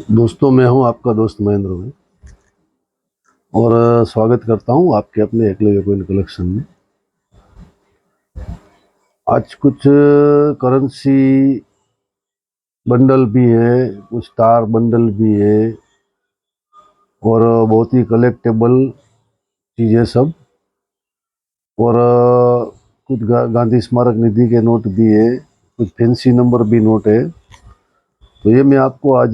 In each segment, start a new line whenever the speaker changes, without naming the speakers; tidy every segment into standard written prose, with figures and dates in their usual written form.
दोस्तों, मैं हूं आपका दोस्त महेंद्र भाई और स्वागत करता हूं आपके अपने एकलव्य कॉइन कलेक्शन में। आज कुछ करेंसी बंडल भी है, कुछ स्टार बंडल भी है और बहुत ही कलेक्टेबल चीज़ें सब। और कुछ गांधी स्मारक निधि के नोट भी है, कुछ फैंसी नंबर भी नोट है। तो ये मैं आपको आज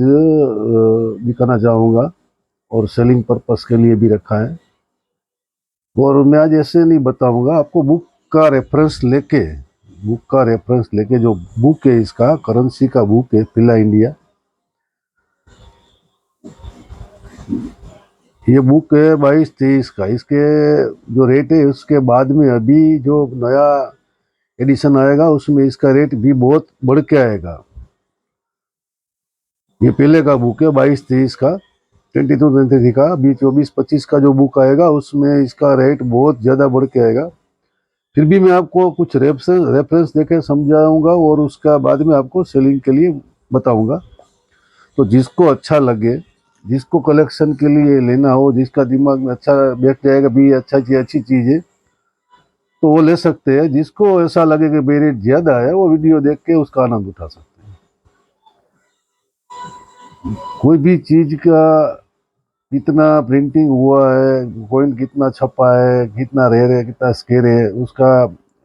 दिखाना चाहूँगा और सेलिंग पर्पस के लिए भी रखा है। और मैं आज ऐसे नहीं बताऊंगा, आपको बुक का रेफरेंस लेके जो बुक है, इसका करेंसी का बुक है फिला इंडिया। ये बुक है 22-23 का। इसके जो रेट है उसके बाद में अभी जो नया एडिशन आएगा उसमें इसका रेट भी बहुत बढ़ के आएगा। ये पहले का बुक है 22-23 का, 22-23 का। अभी 24-25 का जो बुक आएगा उसमें इसका रेट बहुत ज़्यादा बढ़ के आएगा। फिर भी मैं आपको कुछ रेफरेंस देके समझाऊंगा और उसका बाद में आपको सेलिंग के लिए बताऊंगा। तो जिसको अच्छा लगे, जिसको कलेक्शन के लिए लेना हो, जिसका दिमाग में अच्छा बैठ जाएगा भी अच्छी चीज़ है, तो वो ले सकते हैं। जिसको ऐसा लगे कि भाई रेट ज़्यादा है, वो वीडियो देख के उसका आनंद उठा सकते हैं। कोई भी चीज़ का कितना प्रिंटिंग हुआ है, कॉइन कितना छपा है, कितना रेयर है, कितना स्केर है, उसका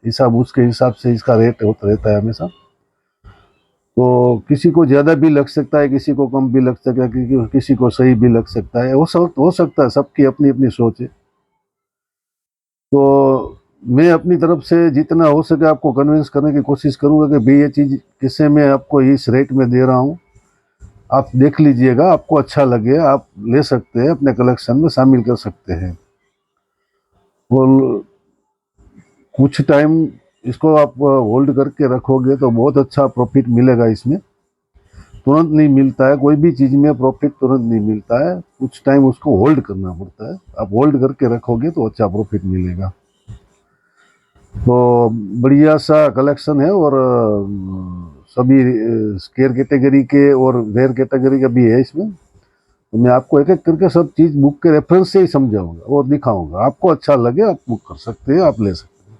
हिसाब, उसके हिसाब से इसका रेट होता रहता है हमेशा। तो किसी को ज़्यादा भी लग सकता है, किसी को कम भी लग सकता है, किसी को सही भी लग सकता है। वो सब हो सकता है, सबकी अपनी अपनी सोच है। तो मैं अपनी तरफ से जितना हो सके आपको कन्विंस करने की कोशिश करूंगा कि भाई ये चीज़ किससे मैं आपको इस रेट में दे रहा हूँ, आप देख लीजिएगा। आपको अच्छा लगे आप ले सकते हैं, अपने कलेक्शन में शामिल कर सकते हैं। और कुछ टाइम इसको आप होल्ड करके रखोगे तो बहुत अच्छा प्रॉफिट मिलेगा इसमें। तुरंत नहीं मिलता है, कोई भी चीज़ में प्रॉफिट तुरंत नहीं मिलता है, कुछ टाइम उसको होल्ड करना पड़ता है। आप होल्ड करके रखोगे तो अच्छा प्रॉफिट मिलेगा। तो बढ़िया सा कलेक्शन है और सभी स्केयर कैटेगरी के और रेयर कैटेगरी का भी है इसमें। तो मैं आपको एक एक करके सब चीज़ बुक के रेफरेंस से ही समझाऊंगा और दिखाऊंगा। आपको अच्छा लगे आप बुक कर सकते हैं, आप ले सकते हैं।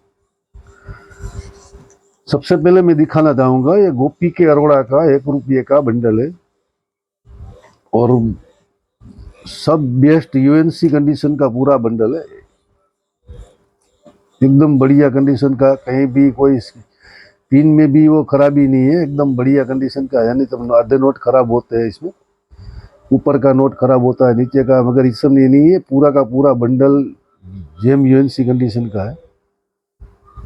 सबसे पहले मैं दिखाना चाहूंगा, ये गोपी के अरोड़ा का 1 रुपये का बंडल है और सब बेस्ट यूएनसी कंडीशन का पूरा बंडल है। एकदम बढ़िया कंडीशन का, कहीं भी कोई पिन में भी वो खराबी नहीं है, एकदम बढ़िया कंडीशन का है। नहीं तो आधे नोट खराब होते हैं इसमें, ऊपर का नोट खराब होता है, नीचे का, मगर इस समय नहीं है। पूरा का पूरा बंडल जेम यूएनसी कंडीशन का है।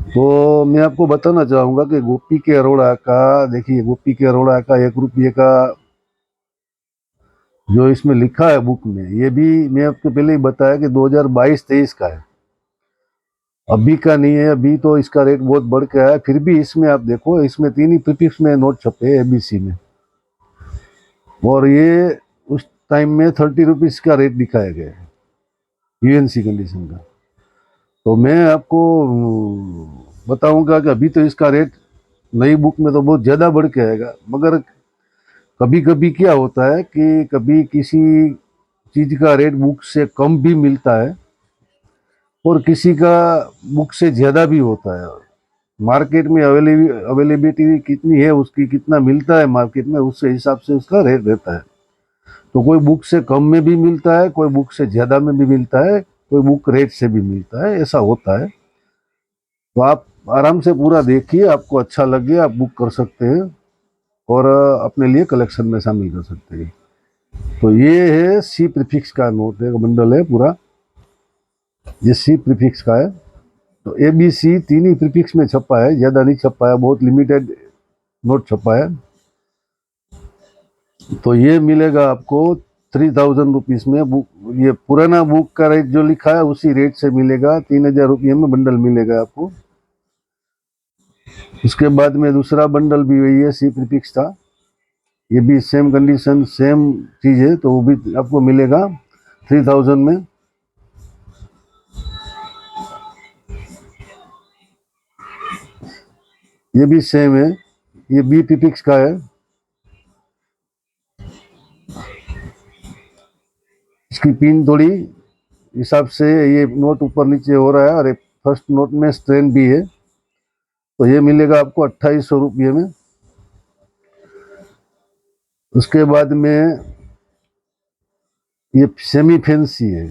तो मैं आपको बताना चाहूँगा कि गोपी के अरोड़ा का, देखिए गोपी के अरोड़ा का 1 रुपये का जो इसमें लिखा है बुक में, ये भी मैं आपको पहले ही बताया कि 2022-23 का है, अभी का नहीं है। अभी तो इसका रेट बहुत बढ़ के आया। फिर भी इसमें आप देखो, इसमें 3 ही प्रीफिक्स में नोट छपे एबीसी में, और ये उस टाइम में 30 रुपीज़ का रेट दिखाया गया है यूएनसी कंडीशन का। तो मैं आपको बताऊंगा कि अभी तो इसका रेट नई बुक में तो बहुत ज़्यादा बढ़ के आएगा, मगर कभी कभी क्या होता है कि कभी किसी चीज़ का रेट बुक से कम भी मिलता है और किसी का बुक से ज़्यादा भी होता है। मार्केट में अवेलेबिलिटी कितनी है उसकी, कितना मिलता है मार्केट में, उससे हिसाब से उसका रेट रहता है। तो कोई बुक से कम में भी मिलता है, कोई बुक से ज़्यादा में भी मिलता है, कोई बुक रेट से भी मिलता है, ऐसा होता है। तो आप आराम से पूरा देखिए, आपको अच्छा लगे आप बुक कर सकते हैं और अपने लिए कलेक्शन में शामिल कर सकते हैं। तो ये है सी प्रीफिक्स का नोट, एक बंडल है पूरा, ये सी प्रीफिक्स का है। तो A B C 3 he prefix में छपा है, ज़्यादा नहीं छपा है, बहुत लिमिटेड नोट छपा है। तो ये मिलेगा आपको 3000 रुपीज़ में। बुक, ये पुराना बुक का रेट जो लिखा है उसी रेट से मिलेगा, 3000 रुपये में बंडल मिलेगा आपको। उसके बाद में दूसरा बंडल भी वही है, सी प्रीफिक्स था, ये भी सेम कंडीशन सेम चीज़ है, तो वो भी आपको मिलेगा 3000 में। ये भी सेम है, ये बी प्रीफिक्स का है। इसकी पिन थोड़ी हिसाब से ये नोट ऊपर नीचे हो रहा है, और फर्स्ट नोट में स्ट्रेन भी है। तो ये मिलेगा आपको 2800 रुपये में। उसके बाद में ये सेमी फैंसी है,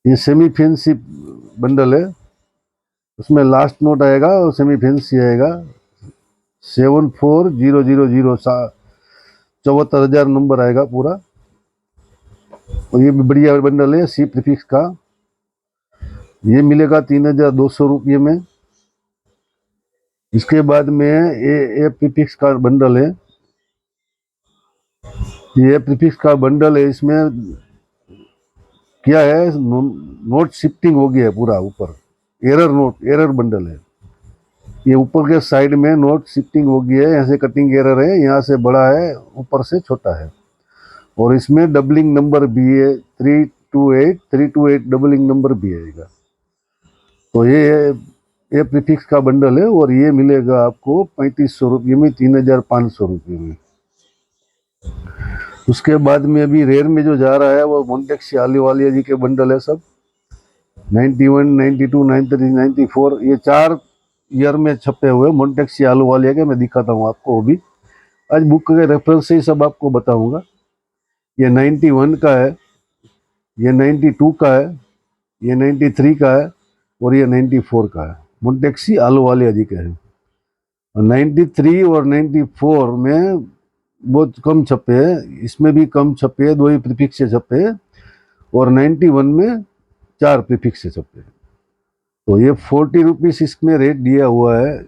ये सेमी फैंसी बंडल है। उसमें लास्ट नोट आएगा और सेमी फैंसी आएगा 74000, 74,000 नंबर आएगा पूरा। और ये भी बढ़िया बंडल है सी प्रीफिक्स का। ये मिलेगा 3200 रुपये में। इसके बाद में ये प्रीफिक्स का बंडल है, ये प्रीफिक्स का बंडल है। इसमें क्या है, नोट शिफ्टिंग हो गया है पूरा ऊपर, एरर बंडल है। ये ऊपर के साइड में नोट शिफ्टिंग हो गया है, यहाँ से कटिंग एरर है, यहाँ से बड़ा है, ऊपर से छोटा है। और इसमें डबलिंग नंबर भी है, 328 डबलिंग नंबर भी आएगा। तो ये प्रीफिक्स का बंडल है, और ये मिलेगा आपको 3500 रुपये में, 3500 रुपये में। उसके बाद में अभी रेयर में जो जा रहा है वो मोन्टेक्सी आलूवालिया जी के बंडल है सब, 91, 92, 93, 94, ये 4 ईयर में छपे हुए मोन्टेक्सी आलूवालिया के। मैं दिखाता हूँ आपको, वो भी आज बुक के रेफरेंस से ही सब आपको बताऊंगा। ये 91 का है, ये 92 का है, ये 93 का है, और ये 94 का है। मोन्टेक्सी आलूवालिया जी के हैं। 93 और 94 में बहुत कम छपे हैं, इसमें भी कम छपे हैं, 2 ही प्रीफिक्स से छपे हैं। और 91 में 4 प्रीफिक्स से छपे हैं। तो ये 40 रुपीज इसमें रेट दिया हुआ है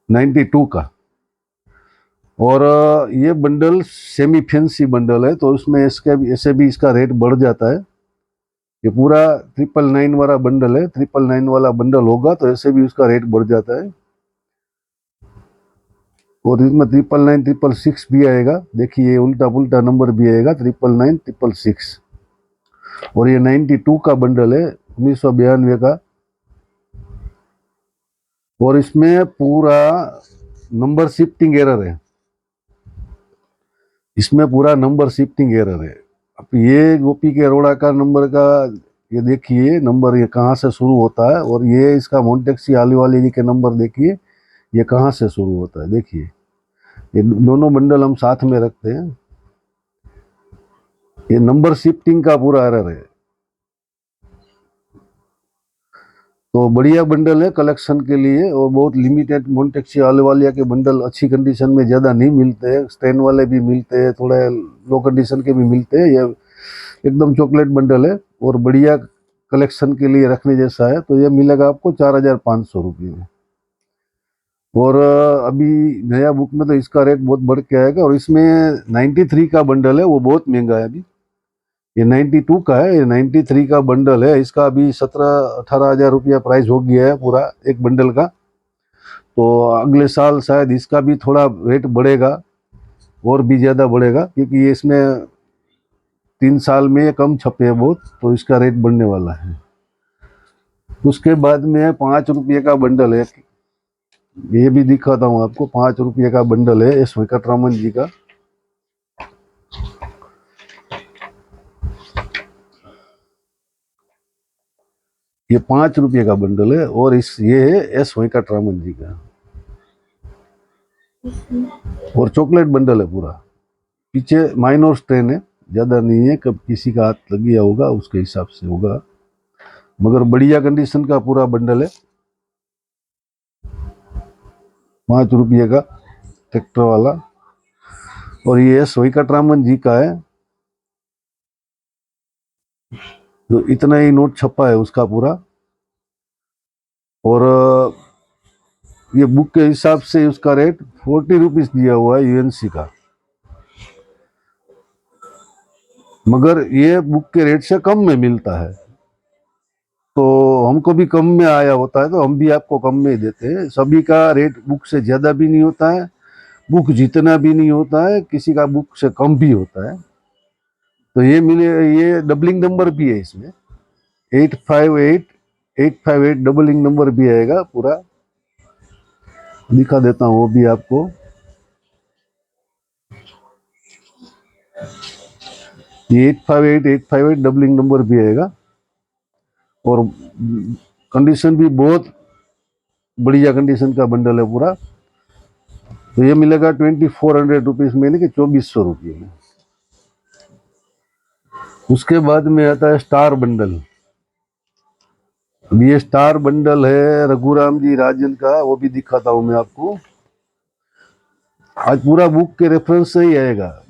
92 का। और ये बंडल सेमी फैंसी बंडल है, तो उसमें ऐसे भी इसका रेट बढ़ जाता है। ये पूरा 999 वाला बंडल है, 999 वाला बंडल होगा तो ऐसे भी उसका रेट बढ़ जाता है। और इसमें 999, 666 भी आएगा। देखिए उल्टा पुल्टा नंबर भी आएगा, 999, 666। और ये 92 का बंडल है, 1992 का। और इसमें पूरा नंबर शिफ्टिंग एरर है, इसमें पूरा नंबर शिफ्टिंग एरर है। अब ये गोपी के अरोड़ा का नंबर का, ये देखिए नंबर ये कहाँ से शुरू होता है, और ये इसका मोन्टेक्सी आलूवालिया जी के नंबर देखिए ये कहाँ से शुरू होता है। देखिए ये दोनों बंडल हम साथ में रखते हैं, ये नंबर शिफ्टिंग का पूरा एरर है। तो बढ़िया बंडल है कलेक्शन के लिए, और बहुत लिमिटेड मोन्टेक्सी आलूवालिया के बंडल अच्छी कंडीशन में ज़्यादा नहीं मिलते हैं। स्टैंड वाले भी मिलते हैं, थोड़े लो कंडीशन के भी मिलते हैं। ये एकदम चॉकलेट बंडल है और बढ़िया कलेक्शन के लिए रखने जैसा है। तो ये मिलेगा आपको 4500 रुपये में। और अभी नया बुक में तो इसका रेट बहुत बढ़ के आएगा। और इसमें 93 का बंडल है, वो बहुत महंगा है अभी। ये 92 का है, ये 93 का बंडल है। इसका अभी 17-18 हज़ार रुपया प्राइस हो गया है पूरा एक बंडल का। तो अगले साल शायद इसका भी थोड़ा रेट बढ़ेगा, और भी ज़्यादा बढ़ेगा, क्योंकि ये इसमें 3 साल में ये कम छपे हैं बहुत, तो इसका रेट बढ़ने वाला है। उसके बाद में 5 रुपये का बंडल है, ये भी दिखाता हूँ आपको। 5 रुपये का बंडल है एस वेंकटरामन जी का। ये 5 रुपये का बंडल है, और ये है एस वेंकटरामन जी का। और चॉकलेट बंडल है पूरा। पीछे माइनर स्ट्रेन है, ज़्यादा नहीं है, कब किसी का हाथ लग गया होगा उसके हिसाब से होगा, मगर बढ़िया कंडीशन का पूरा बंडल है। 5 रुपये का ट्रैक्टर वाला। और ये एस वेंकटरामन जी का है, तो इतना ही नोट छपा है उसका पूरा। और ये बुक के हिसाब से उसका रेट 40 रुपीज दिया हुआ है यूएनसी का, मगर ये बुक के रेट से कम में मिलता है। तो हमको भी कम में आया होता है, तो हम भी आपको कम में ही देते हैं। सभी का रेट बुक से ज़्यादा भी नहीं होता है, बुक जितना भी नहीं होता है, किसी का बुक से कम भी होता है। तो ये डबलिंग नंबर भी है इसमें, 858 डबलिंग नंबर भी आएगा पूरा। दिखा देता हूँ वो भी आपको। ये 858 डबलिंग नंबर भी आएगा और कंडीशन भी बहुत बढ़िया कंडीशन का बंडल है पूरा। तो ये मिलेगा 2400 रुपीज में, यानी कि 2400 रुपये में। उसके बाद में आता है स्टार बंडल। अब ये स्टार बंडल है रघुराम जी राजन का, वो भी दिखाता हूं मैं आपको। आज पूरा बुक के रेफरेंस से ही आएगा।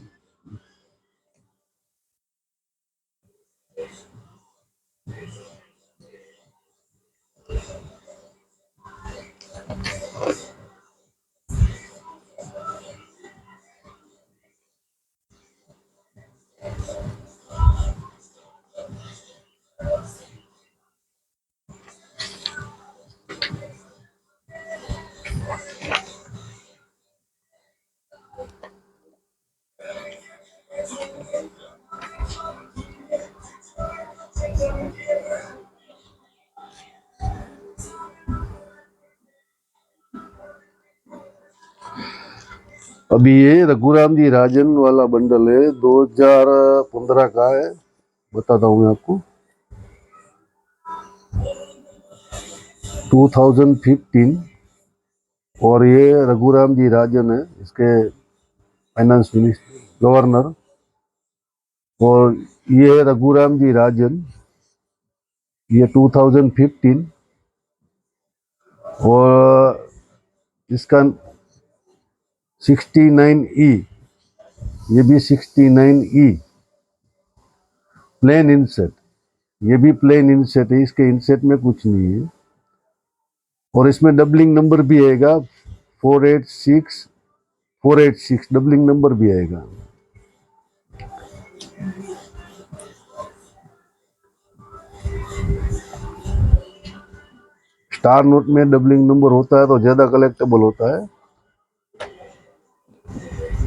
अभी ये रघुराम जी राजन वाला बंडल है, 2015 का है। बताता हूँ मैं आपको, 2015। और ये रघुराम जी राजन है, इसके फाइनेंस मिनिस्टर गवर्नर। और ये रघुराम जी राजन, ये 2015। और इसका 69E, ये भी 69E प्लेन इनसेट, ये भी प्लेन इनसेट है, इसके इनसेट में कुछ नहीं है। और इसमें डबलिंग नंबर भी आएगा, 486 डबलिंग नंबर भी आएगा। स्टार नोट में डबलिंग नंबर होता है तो ज्यादा कलेक्टेबल होता है।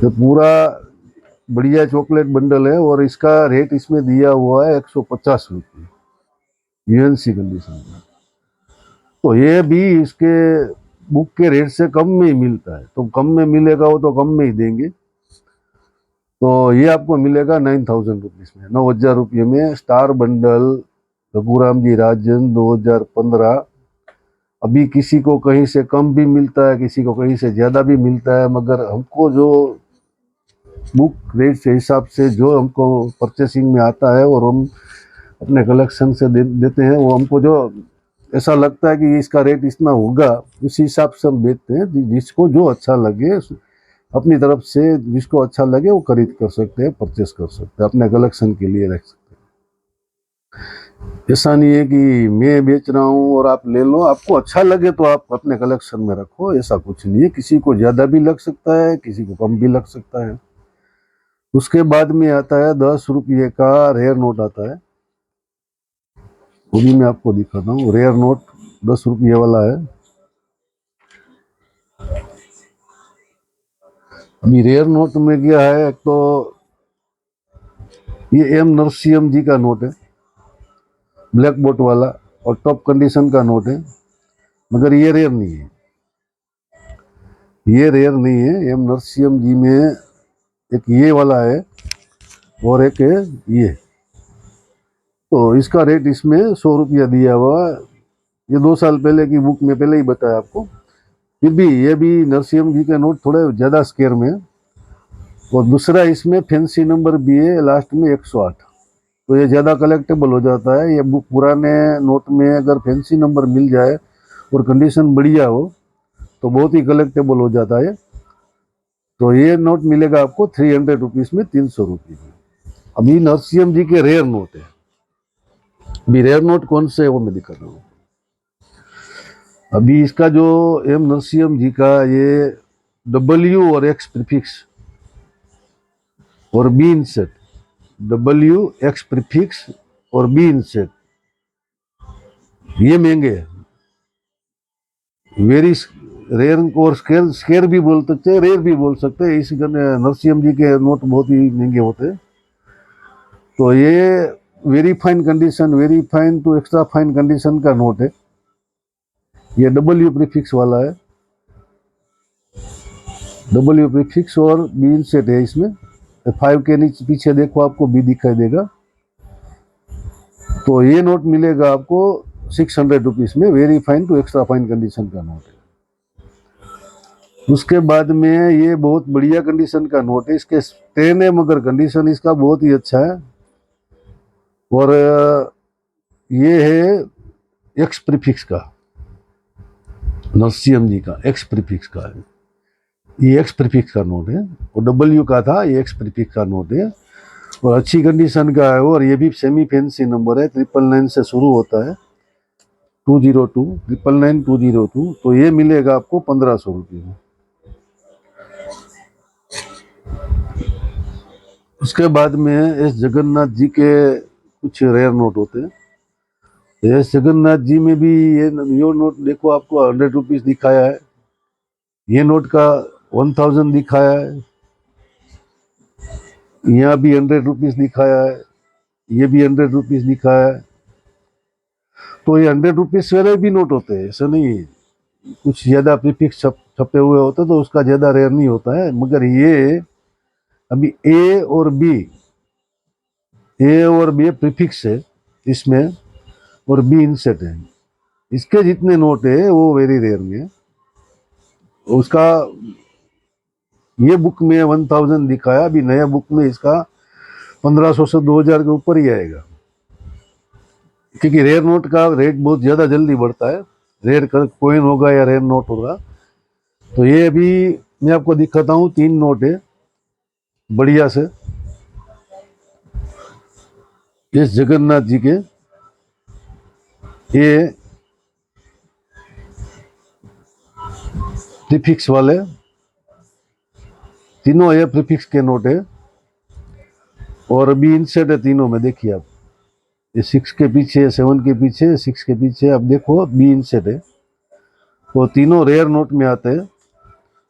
तो पूरा बढ़िया चॉकलेट बंडल है और इसका रेट इसमें दिया हुआ है 150 रुपये यूएनसी कंडीशन में। तो ये भी इसके बुक के रेट से कम में ही मिलता है, तो कम में मिलेगा वो तो कम में ही देंगे। तो ये आपको मिलेगा 9000 रुपीज में, 9000 रुपये में स्टार बंडल रघुराम जी राजन 2015। अभी किसी को कहीं से कम भी मिलता है, किसी को कहीं से ज्यादा भी मिलता है, मगर हमको जो बुक रेट के हिसाब से जो हमको परचेसिंग में आता है और हम अपने कलेक्शन से देते हैं, वो हमको जो ऐसा लगता है कि इसका रेट इतना होगा, उसी हिसाब से हम बेचते हैं। जिसको जो अच्छा लगे अपनी तरफ से, जिसको अच्छा लगे वो खरीद कर सकते हैं, परचेस कर सकते हैं, अपने कलेक्शन के लिए रख सकते हैं। ऐसा नहीं है कि मैं बेच रहा हूँ और आप ले लो, आपको अच्छा लगे तो आप अपने कलेक्शन में रखो, ऐसा कुछ नहीं है। किसी को ज्यादा भी लग सकता है, किसी को कम भी लग सकता है। उसके बाद में आता है 10 रुपये का रेयर नोट आता है, वो भी मैं आपको दिखाता हूँ। रेयर नोट 10 रुपये वाला है। अभी रेयर नोट में क्या है, एक तो ये एम नरसिम्हा जी का नोट है, ब्लैक बोर्ड वाला, और टॉप कंडीशन का नोट है, मगर ये रेयर नहीं है। ये रेयर नहीं है। एम नरसिम्हा जी में एक ये वाला है और एक है ये। तो इसका रेट इसमें 100 रुपया दिया हुआ। ये 2 साल पहले की बुक में पहले ही बताया आपको। फिर भी ये भी नरसिम्हा जी के नोट थोड़े ज्यादा स्केयर में है। और दूसरा इसमें फैंसी नंबर भी है लास्ट में 108, तो ये ज़्यादा कलेक्टेबल हो जाता है। ये बुक पुराने नोट में अगर फैंसी नंबर मिल जाए और कंडीशन बढ़िया हो तो बहुत ही कलेक्टेबल हो जाता है। तो ये नोट मिलेगा आपको 300 रुपीज़ में, 300 रुपये में। अभी नरसिम्हा जी के रेयर नोट है। अभी रेयर नोट कौन से है वो मैं दिखा रहा हूँ। अभी इसका जो एम नरसिम्हा जी का, ये W और X प्रीफिक्स और बी इंसेट, WX प्रीफिक्स और बी इंसेट, ये महंगे हैं। वेरी रेयर और स्केर भी बोल सकते हैं, रेयर भी बोल सकते हैं। इस नरसिम्हा जी के नोट बहुत ही महंगे होते हैं। तो ये very fine condition, very fine to extra fine condition का नोट है। ये W प्रीफिक्स वाला है, W प्रीफिक्स और बी इंसेट है इसमें। 5 के नीचे पीछे देखो आपको बी दिखाई देगा। तो ये नोट मिलेगा आपको 600 रुपीज में, very fine to extra fine condition का नोट है। उसके बाद में ये बहुत बढ़िया कंडीशन का नोट है, इसके स्टेन है मगर कंडीशन इसका बहुत ही अच्छा है। और ये है एक्स प्रीफिक्स का, नरसिंह जी का एक्स प्रीफिक्स का है। ये एक्स प्रीफिक्स का नोट है, और डब्ल्यू का था, ये एक्स प्रीफिक्स का नोट है और अच्छी कंडीशन का है। और ये भी सेमी फैंसी नंबर है, 999 से शुरू होता है, 202 999 202। तो ये मिलेगा आपको 1500 रुपये में। उसके बाद में एस जगन्नाथ जी के कुछ रेयर नोट होते हैं। एस जगन्नाथ जी में भी ये नोट देखो आपको 100 रुपीज दिखाया है, ये नोट का 1000 दिखाया है, यहाँ भी 100 रुपीज दिखाया है, ये भी 100 रुपीज दिखाया है। तो ये 100 रुपीज वाले भी नोट होते हैं, ऐसा नहीं है। कुछ ज्यादा प्रीफिक्स छपे हुए होते तो उसका ज्यादा रेयर नहीं होता है। मगर ये अभी ए और बी प्रीफिक्स है इसमें, और बी इनसेट है। इसके जितने नोट है वो वेरी रेयर में है। उसका ये बुक में 1000 दिखाया, अभी नया बुक में इसका 1500 से 2000 के ऊपर ही आएगा, क्योंकि रेयर नोट का रेट बहुत ज्यादा जल्दी बढ़ता है। रेयर कॉइन होगा या रेयर नोट होगा। तो ये अभी मैं आपको दिखाता हूँ, 3 नोट है बढ़िया से इस जगन्नाथ जी के। ये प्रीफिक्स वाले तीनों ये प्रीफिक्स के नोट है, और अभी इनसेट है तीनों में। देखिए आप, ये 6 के पीछे, 7 के पीछे, 6 के पीछे, आप देखो बी इनसेट है। तो तीनों रेयर नोट में आते हैं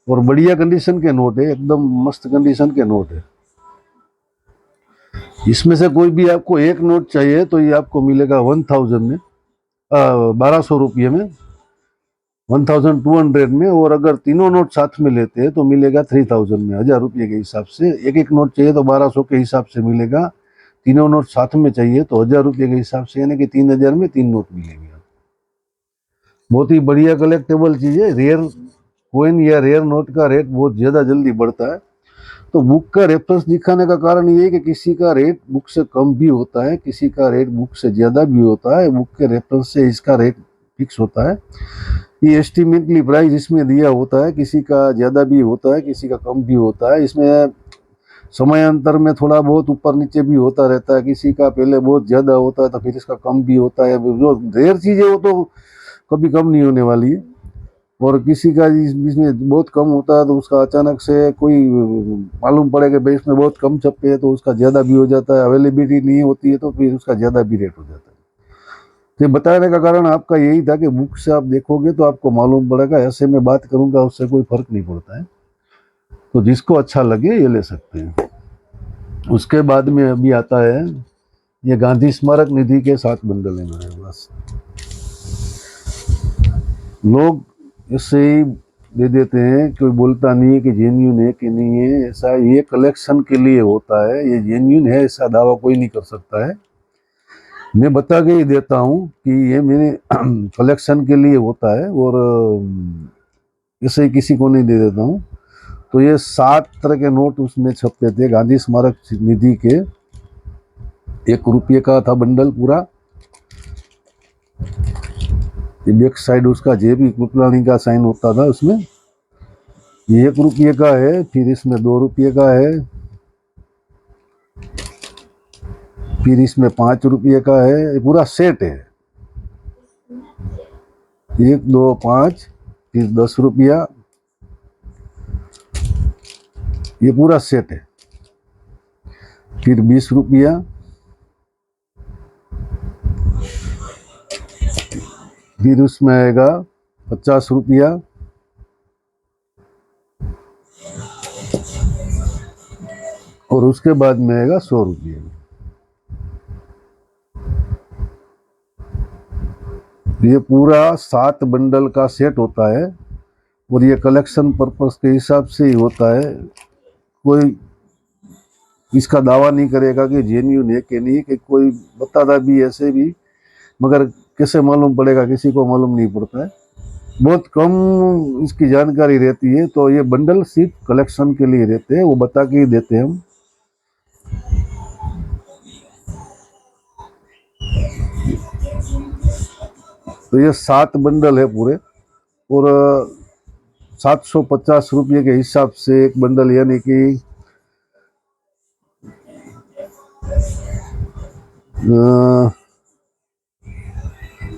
और बढ़िया कंडीशन के नोट है, एकदम मस्त कंडीशन के नोट है। इसमें से कोई भी आपको एक नोट चाहिए तो ये आपको मिलेगा 1000 में, 1200 रुपये में, 1200 में। और अगर तीनों नोट साथ में लेते हैं तो मिलेगा 3000 में, 1000 रुपये के हिसाब से। एक एक नोट चाहिए तो 1200 के हिसाब से मिलेगा, तीनों नोट साथ में चाहिए तो 1000 रुपये के हिसाब से, यानी कि 3000 में 3 नोट मिलेंगे। बहुत ही बढ़िया कलेक्टेबल चीज है। रेयर कॉइन या रेयर नोट का रेट बहुत ज्यादा जल्दी बढ़ता है। तो बुक का रेफरेंस दिखाने का कारण ये है कि किसी का रेट बुक से कम भी होता है, किसी का रेट बुक से ज्यादा भी होता है। बुक के रेफरेंस से इसका रेट फिक्स होता है। ये एस्टिमेटली प्राइस इसमें दिया होता है, किसी का ज्यादा भी होता है, किसी का कम भी होता है। इसमें समयांतर में थोड़ा बहुत ऊपर नीचे भी होता रहता है, किसी का पहले बहुत ज्यादा होता है तो फिर इसका कम भी होता है। जो रेयर चीज है वो तो कभी कम नहीं होने वाली है। और किसी का इसमें बहुत कम होता है तो उसका अचानक से कोई मालूम पड़े कि भाई इसमें बहुत कम छपे है तो उसका ज़्यादा भी हो जाता है। अवेलेबिलिटी नहीं होती है तो फिर उसका ज़्यादा भी रेट हो जाता है। तो बताने का कारण आपका यही था कि बुक से आप देखोगे तो आपको मालूम पड़ेगा। ऐसे में बात करूंगा उससे कोई फर्क नहीं पड़ता है। तो जिसको अच्छा लगे ये ले सकते हैं। उसके बाद में अभी आता है ये गांधी स्मारक निधि के 7 बंडल है मेरे पास। लोग इससे ही दे देते हैं, कोई बोलता नहीं है कि जेन्यून है कि नहीं है। ऐसा ये कलेक्शन के लिए होता है, ये जेन्यून है ऐसा दावा कोई नहीं कर सकता है। मैं बता के ही देता हूँ कि ये मेरे कलेक्शन के लिए होता है और ऐसे ही किसी को नहीं दे देता हूँ। तो ये 7 तरह के नोट उसमें छपते थे गांधी स्मारक निधि के। 1 रुपये का था बंडल पूरा। बैक साइड उसका जेबी कृपलानी का साइन होता था उसमें। ये 1 रुपये का है, फिर इसमें 2 रुपये का है, फिर इसमें 5 रुपये का है। ये पूरा सेट है, 1 2 5, फिर 10 रुपया, ये पूरा सेट है। फिर 20 रुपया, फिर उसमें आएगा 50 रुपया, और उसके बाद में आएगा 100 रुपये। ये पूरा 7 बंडल का सेट होता है और ये कलेक्शन पर्पस के हिसाब से ही होता है। कोई इसका दावा नहीं करेगा कि जेन्यून है कि नहीं, कि कोई बताता भी ऐसे भी, मगर कैसे मालूम पड़ेगा, किसी को मालूम नहीं पड़ता है, बहुत कम इसकी जानकारी रहती है। तो ये बंडल सिर्फ कलेक्शन के लिए रहते हैं, वो बता के ही देते हैं हम। तो ये 7 बंडल है पूरे, और 750 रुपये के हिसाब से एक बंडल, यानी कि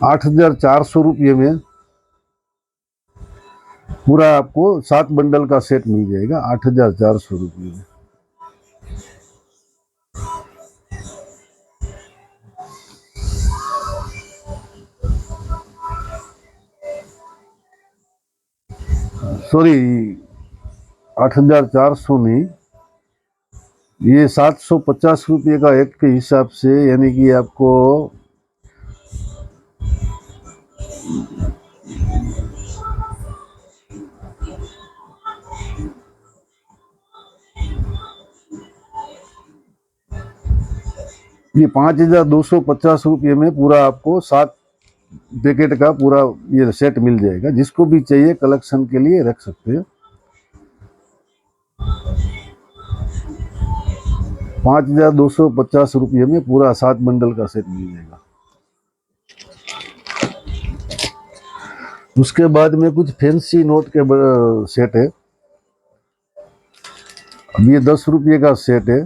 8,400 रुपये में पूरा आपको 7 बंडल का सेट मिल जाएगा, 8,400 रुपये में। सॉरी, 8,400 नहीं, ये 750 रुपये का एक के हिसाब से, यानी कि आपको ये 5,250 रुपये में पूरा आपको 7 पैकेट का पूरा ये सेट मिल जाएगा। जिसको भी चाहिए कलेक्शन के लिए रख सकते हैं। 5,250 रुपये में पूरा 7 बंडल का सेट मिल जाएगा। उसके बाद में कुछ फैंसी नोट के सेट है। अब ये 10 रुपये का सेट है।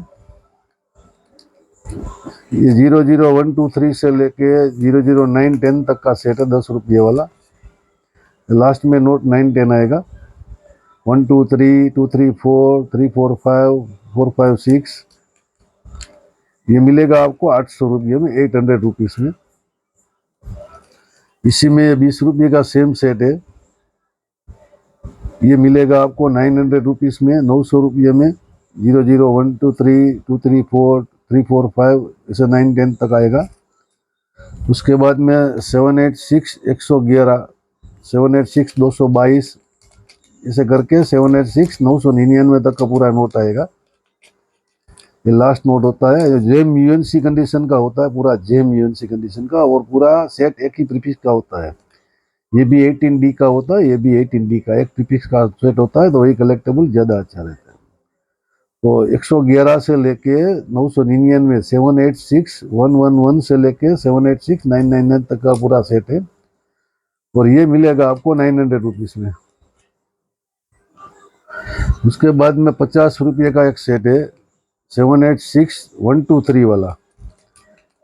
ये 00123 से लेके 00910 तक का सेट है, 10 रुपये वाला। लास्ट में नोट 910 आएगा। 1 2 3 2 3 4 3 4 5 4 5 6, ये मिलेगा आपको 800 रुपये में, 800 रुपीज़ में। इसी में 20 रुपये का सेम सेट है, ये मिलेगा आपको 900 रुपीज़ में, 900 रुपये में। 00123 234 345 ऐसे 910 तक आएगा। उसके बाद में 786 111, 786 222 ऐसे करके 786 999 तक का पूरा नोट आएगा। ये लास्ट नोट होता है, जेम यूएनसी कंडीशन का होता है, पूरा जेम यूएनसी कंडीशन का, और पूरा सेट एक ही प्रीफिक्स का होता है। ये भी 18D का होता है, ये भी 18D का, एक प्रीफिक्स का सेट होता है, तो वही कलेक्टेबल ज़्यादा अच्छा रहता है। तो 111 से लेके 999, 786 111 से लेके 786 999 तक का पूरा सेट है, और ये मिलेगा आपको 900 रुपीज़ में। उसके बाद में 50 रुपये का एक सेट है, 786 123 वाला।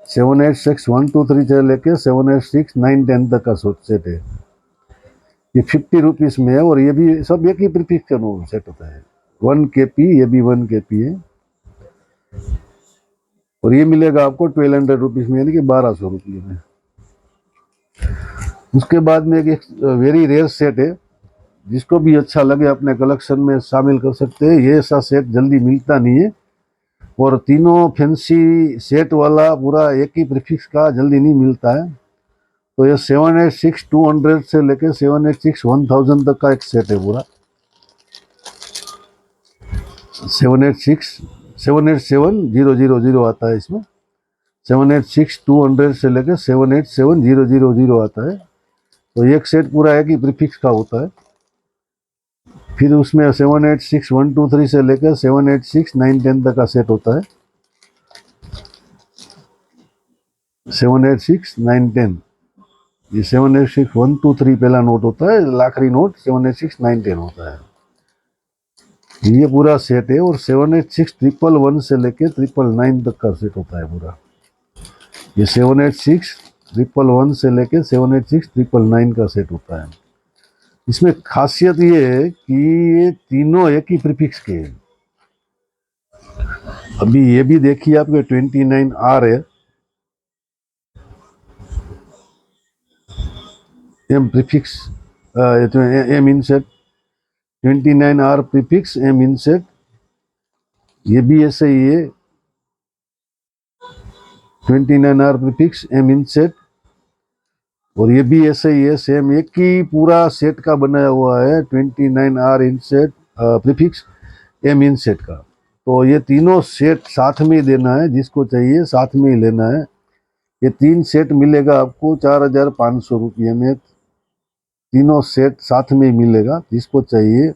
786 123 से लेके 786 910 तक का सेट है। ये 50 रुपीज़ में है, और ये भी सब एक ही प्रीफिक्स का सेट होता है। 1 KP, ये भी 1 KP है, और ये मिलेगा आपको 1200 रुपीज़ में, यानी कि 1200 रुपये में। उसके बाद में एक वेरी रेयर सेट है, जिसको भी अच्छा लगे अपने कलेक्शन में शामिल कर सकते हैं। ये ऐसा सेट जल्दी मिलता नहीं है, और तीनों फैंसी सेट वाला पूरा एक ही प्रीफिक्स का जल्दी नहीं मिलता है। तो ये 786 200 से लेके 786 1000 तक का एक सेट है पूरा। 786 787 000 आता है इसमें। 786 200 से लेके 787 000 आता है। तो एक सेट पूरा एक ही प्रीफिक्स का होता है। फिर उसमें 786 123 से लेकर 786 910 तक का सेट होता है। 786 910, ये 786 123 पहला नोट होता है, आखिरी नोट 786 910 होता है। ये पूरा सेट है, और 786 111 से लेके 999 तक का सेट होता है पूरा। ये 786 111 से लेके 786 999 का सेट होता है। इसमें खासियत ये है कि ये तीनों एक ही प्रीफिक्स के हैं। अभी ये भी देखिए, आपके 29R है, M prefix, M inset, 29R prefix M inset, ये भी ऐसे ही है, 29R प्रीफिक्स एम इनसेट, और ये भी ऐसे ही है, सेम एक ही पूरा सेट का बनाया हुआ है, 29R INSAT prefix M INSAT का। तो ये तीनों सेट साथ में ही देना है, जिसको चाहिए साथ में ही लेना है। ये 3 सेट मिलेगा आपको 4,500 रुपये में, तीनों सेट साथ में ही मिलेगा जिसको चाहिए।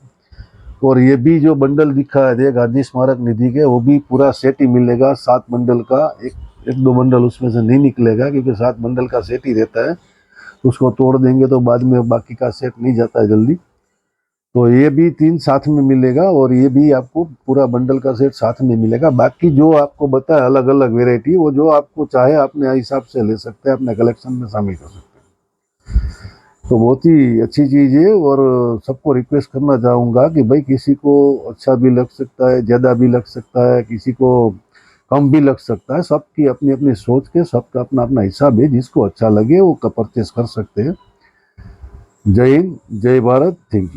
और ये भी जो बंडल दिखा है गांधी स्मारक निधि के, वो भी पूरा सेट ही मिलेगा 7 बंडल का। एक दो बंडल उसमें से नहीं निकलेगा, क्योंकि 7 बंडल का सेट ही रहता है, उसको तोड़ देंगे तो बाद में बाकी का सेट नहीं जाता है जल्दी। तो ये भी 3 साथ में मिलेगा, और ये भी आपको पूरा बंडल का सेट साथ में मिलेगा। बाकी जो आपको बताया अलग अलग वेराइटी, वो जो आपको चाहे अपने हिसाब से ले सकते हैं, अपने कलेक्शन में शामिल कर सकते हैं। तो बहुत ही अच्छी चीज़ है, और सबको रिक्वेस्ट करना चाहूँगा कि भाई किसी को अच्छा भी लग सकता है, ज़्यादा भी लग सकता है, किसी को कम भी लग सकता है। सबकी अपनी अपनी सोच के, सबका अपना अपना हिसाब है, जिसको अच्छा लगे वो परचेस कर सकते हैं। जय हिंद, जय भारत, थैंक यू।